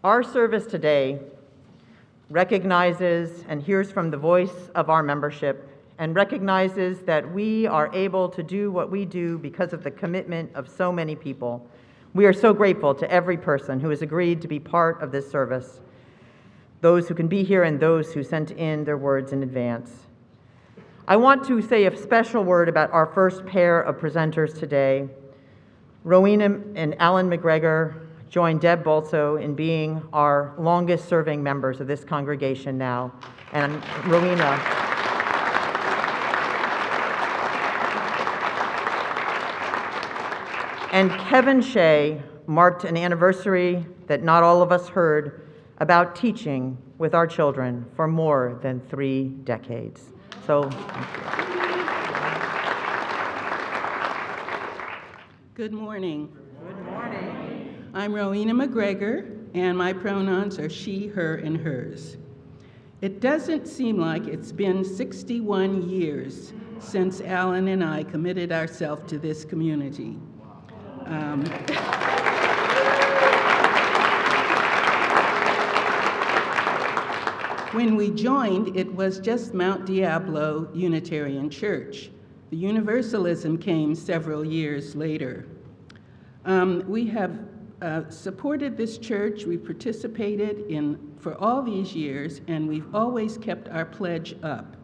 Our service today recognizes and hears from the voice of our membership and recognizes that we are able to do what we do because of the commitment of so many people. We are so grateful to every person who has agreed to be part of this service, those who can be here and those who sent in their words in advance. I want to say a special word about our first pair of presenters today. Rowena and Alan McGregor join Deb Bolso in being our longest serving members of this congregation now. And Rowena. And Kevin Hsieh marked an anniversary that not all of us heard about teaching with our children for more than 3 decades. So, good morning. Good morning. I'm Rowena McGregor, and my pronouns are she, her, and hers. It doesn't seem like it's been 61 years since Alan and I committed ourselves to this community. When we joined, it was just Mount Diablo Unitarian Church. The Universalism came several years later. We have supported this church. We participated for all these years, and we've always kept our pledge up.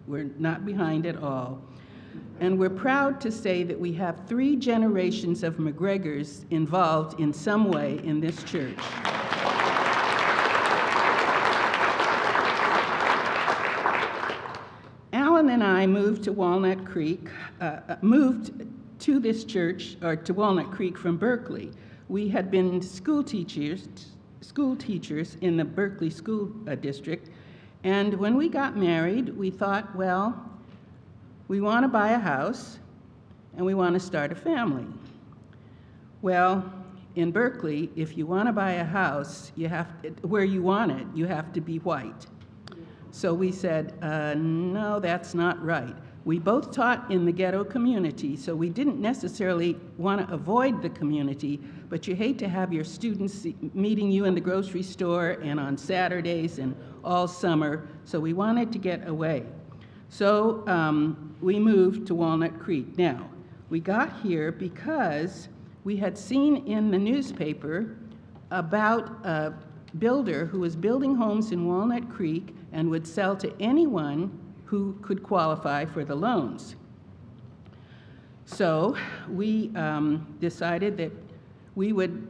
We're not behind at all. And we're proud to say that we have 3 generations of McGregors involved in some way in this church. Alan and I moved to Walnut Creek, moved to this church, or to Walnut Creek from Berkeley. We had been school teachers in the Berkeley School District, and when we got married, we thought, well, we want to buy a house, and we want to start a family. Well, in Berkeley, if you want to buy a house, where you want it, you have to be white. So we said, no, that's not right. We both taught in the ghetto community, so we didn't necessarily want to avoid the community, but you hate to have your students meeting you in the grocery store and on Saturdays and all summer, so we wanted to get away. So we moved to Walnut Creek. Now, we got here because we had seen in the newspaper about a builder who was building homes in Walnut Creek and would sell to anyone who could qualify for the loans. So we decided that we would,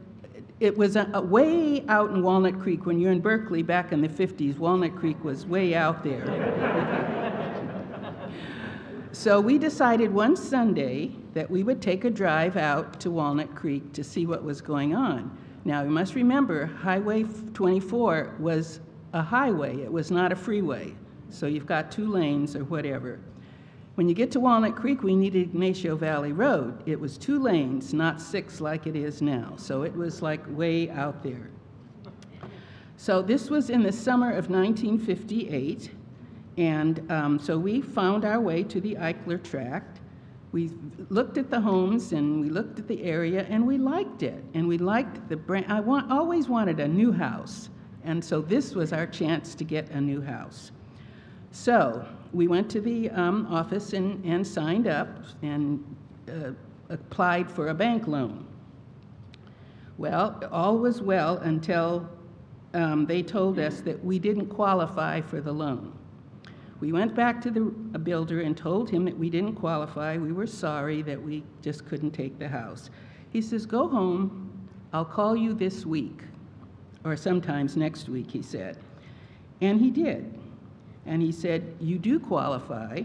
it was a way out in Walnut Creek. When you're in Berkeley back in the 50s, Walnut Creek was way out there. So we decided one Sunday that we would take a drive out to Walnut Creek to see what was going on. Now, you must remember, Highway 24 was a highway. It was not a freeway. So you've got 2 lanes or whatever. When you get to Walnut Creek, we needed Ignacio Valley Road. It was 2 lanes, not 6 like it is now. So it was like way out there. So this was in the summer of 1958. And so we found our way to the Eichler Tract. We looked at the homes and we looked at the area and we liked it. And we liked the brand. I always wanted a new house. And so this was our chance to get a new house. So we went to the office and signed up and applied for a bank loan. Well, all was well until they told us that we didn't qualify for the loan. We went back to the builder and told him that we didn't qualify. We were sorry that we just couldn't take the house. He says, go home. I'll call you this week, or sometimes next week, he said. And he did. And he said, you do qualify,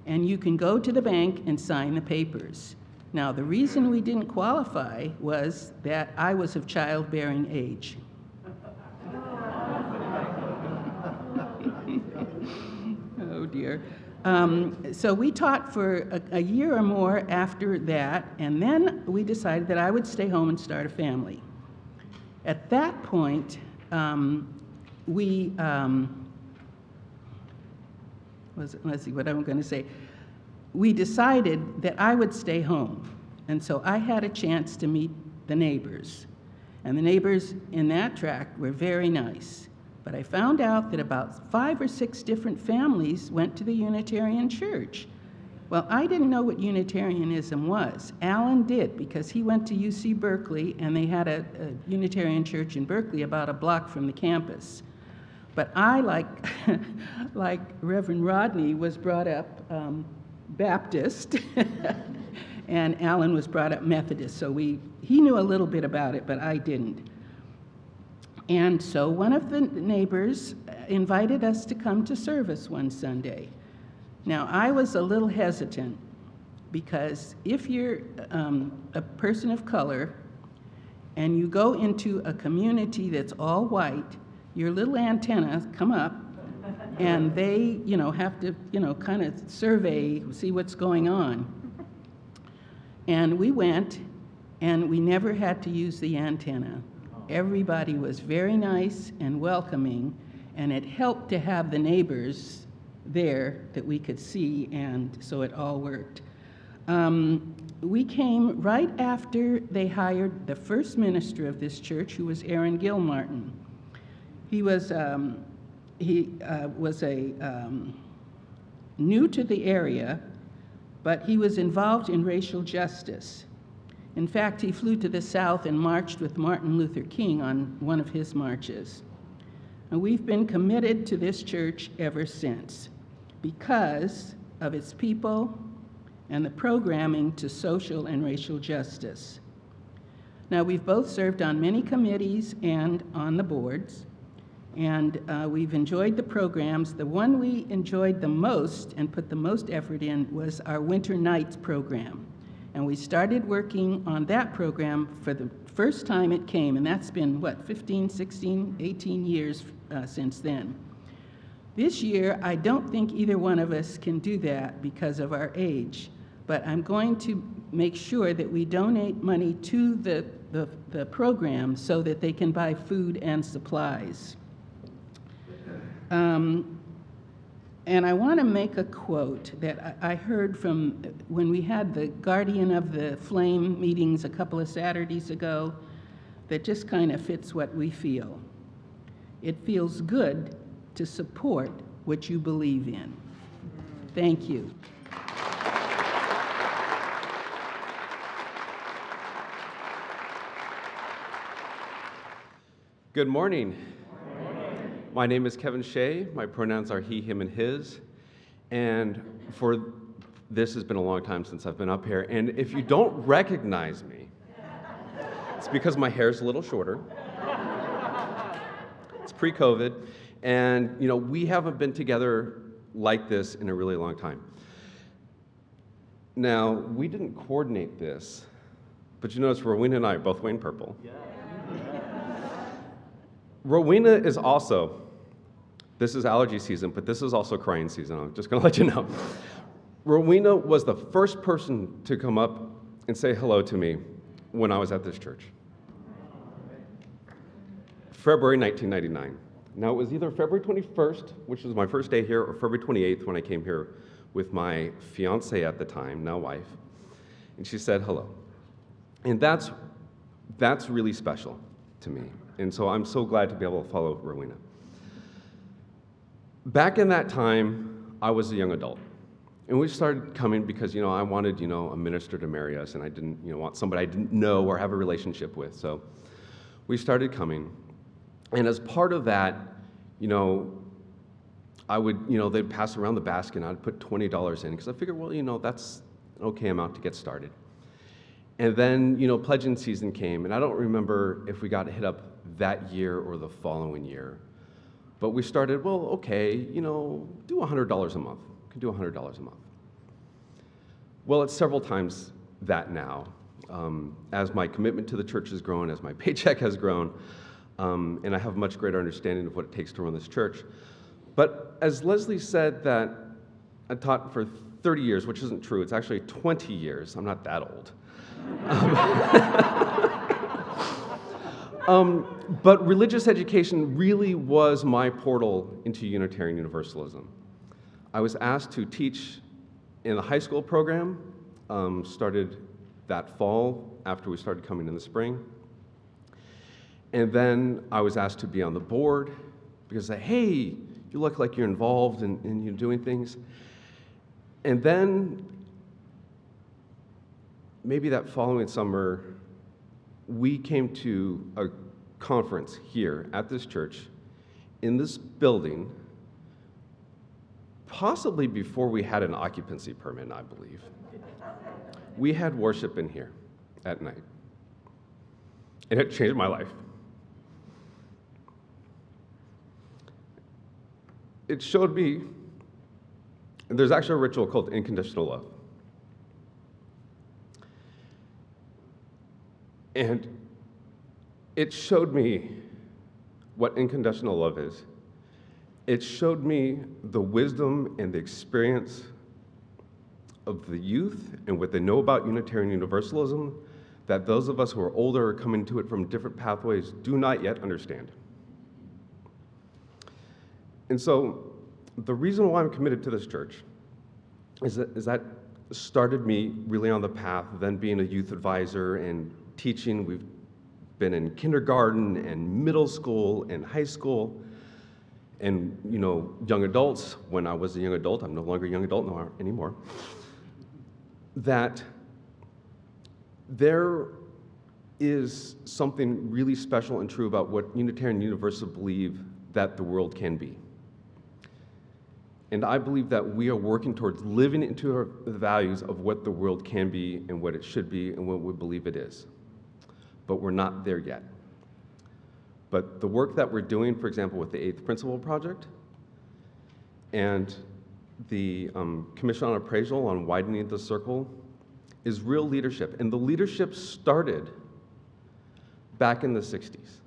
and you can go to the bank and sign the papers. Now, the reason we didn't qualify was that I was of childbearing age. Oh dear. So we taught for a year or more after that, and then we decided that I would stay home and start a family. At that point, let's see what I'm going to say. We decided that I would stay home, and so I had a chance to meet the neighbors. And the neighbors in that tract were very nice. But I found out that about 5 or 6 different families went to the Unitarian Church. Well, I didn't know what Unitarianism was. Alan did, because he went to UC Berkeley, and they had a Unitarian church in Berkeley about a block from the campus. But I, like Reverend Rodney, was brought up Baptist, and Alan was brought up Methodist. So he knew a little bit about it, but I didn't. And so one of the neighbors invited us to come to service one Sunday. Now, I was a little hesitant, because if you're a person of color and you go into a community that's all white, your little antennas come up, and they, have to, kind of survey, see what's going on. And we went, and we never had to use the antenna. Everybody was very nice and welcoming, and it helped to have the neighbors there that we could see, and so it all worked. We came right after they hired the first minister of this church, who was Aaron Gilmartin. He was new to the area, but he was involved in racial justice. In fact, he flew to the South and marched with Martin Luther King on one of his marches. And we've been committed to this church ever since, because of its people and the programming to social and racial justice. Now, we've both served on many committees and on the boards, and we've enjoyed the programs. The one we enjoyed the most and put the most effort in was our Winter Nights program. And we started working on that program for the first time it came, and that's been, 15, 16, 18 years since then. This year, I don't think either one of us can do that because of our age, but I'm going to make sure that we donate money to the program so that they can buy food and supplies. And I want to make a quote that I heard from when we had the Guardian of the Flame meetings a couple of Saturdays ago, that just kind of fits what we feel. It feels good to support what you believe in. Thank you. Good morning. My name is Kevin Hsieh. My pronouns are he, him, and his. And this has been a long time since I've been up here. And if you don't recognize me, it's because my hair's a little shorter. It's pre-COVID. And, we haven't been together like this in a really long time. Now, we didn't coordinate this, but you notice Rowena and I are both wearing purple. Yeah. Rowena is also, this is allergy season, but this is also crying season. I'm just going to let you know. Rowena was the first person to come up and say hello to me when I was at this church. February 1999. Now, it was either February 21st, which was my first day here, or February 28th when I came here with my fiancée at the time, now wife. And she said hello. And that's really special to me. And so I'm so glad to be able to follow Rowena. Back in that time, I was a young adult. And we started coming because, I wanted, a minister to marry us, and I didn't, want somebody I didn't know or have a relationship with. So we started coming. And as part of that, I would, they'd pass around the basket, and I'd put $20 in, because I figured, well, that's an okay amount to get started. And then, pledging season came, and I don't remember if we got hit up that year or the following year. But we started, well, okay, do $100 a month. We can do $100 a month. Well, it's several times that now. As my commitment to the church has grown, as my paycheck has grown, and I have a much greater understanding of what it takes to run this church. But as Leslie said, that I taught for 30 years, which isn't true. It's actually 20 years. I'm not that old. But religious education really was my portal into Unitarian Universalism. I was asked to teach in the high school program, started that fall after we started coming in the spring. And then I was asked to be on the board because they, hey, you look like you're involved in you're doing things. And then maybe that following summer, we came to a conference here at this church in this building, possibly before we had an occupancy permit, I believe. We had worship in here at night. And it changed my life. It showed me, there's actually a ritual called unconditional love. And it showed me what unconditional love is. It showed me the wisdom and the experience of the youth and what they know about Unitarian Universalism that those of us who are older or coming to it from different pathways do not yet understand. And so the reason why I'm committed to this church is that started me really on the path, then being a youth advisor and teaching. We've been in kindergarten and middle school and high school and, young adults. When I was a young adult, I'm no longer a young adult anymore, that there is something really special and true about what Unitarian Universalists believe that the world can be. And I believe that we are working towards living into the values of what the world can be and what it should be and what we believe it is. But we're not there yet. But the work that we're doing, for example, with the Eighth Principle Project and the Commission on Appraisal on widening the circle is real leadership. And the leadership started back in the 60s.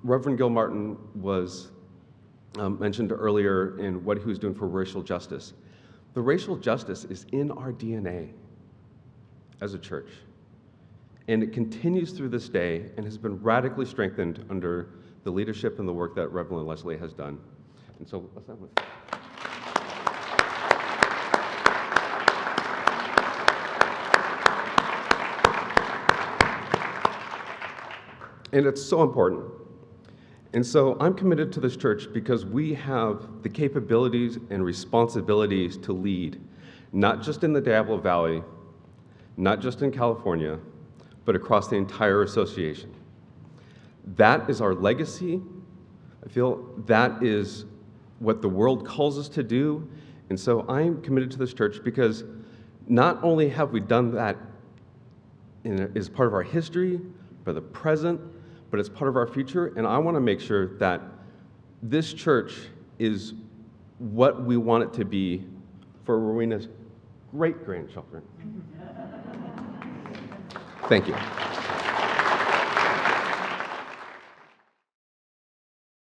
Reverend Gilmartin was mentioned earlier in what he was doing for racial justice. The racial justice is in our DNA as a church. And it continues through this day and has been radically strengthened under the leadership and the work that Reverend Leslie has done. And so let's have it. And it's so important. And so I'm committed to this church because we have the capabilities and responsibilities to lead, not just in the Diablo Valley, not just in California, but across the entire association. That is our legacy. I feel that is what the world calls us to do. And so I'm committed to this church because not only have we done that as part of our history, for the present, but it's part of our future. And I want to make sure that this church is what we want it to be for Rowena's great-grandchildren. Thank you.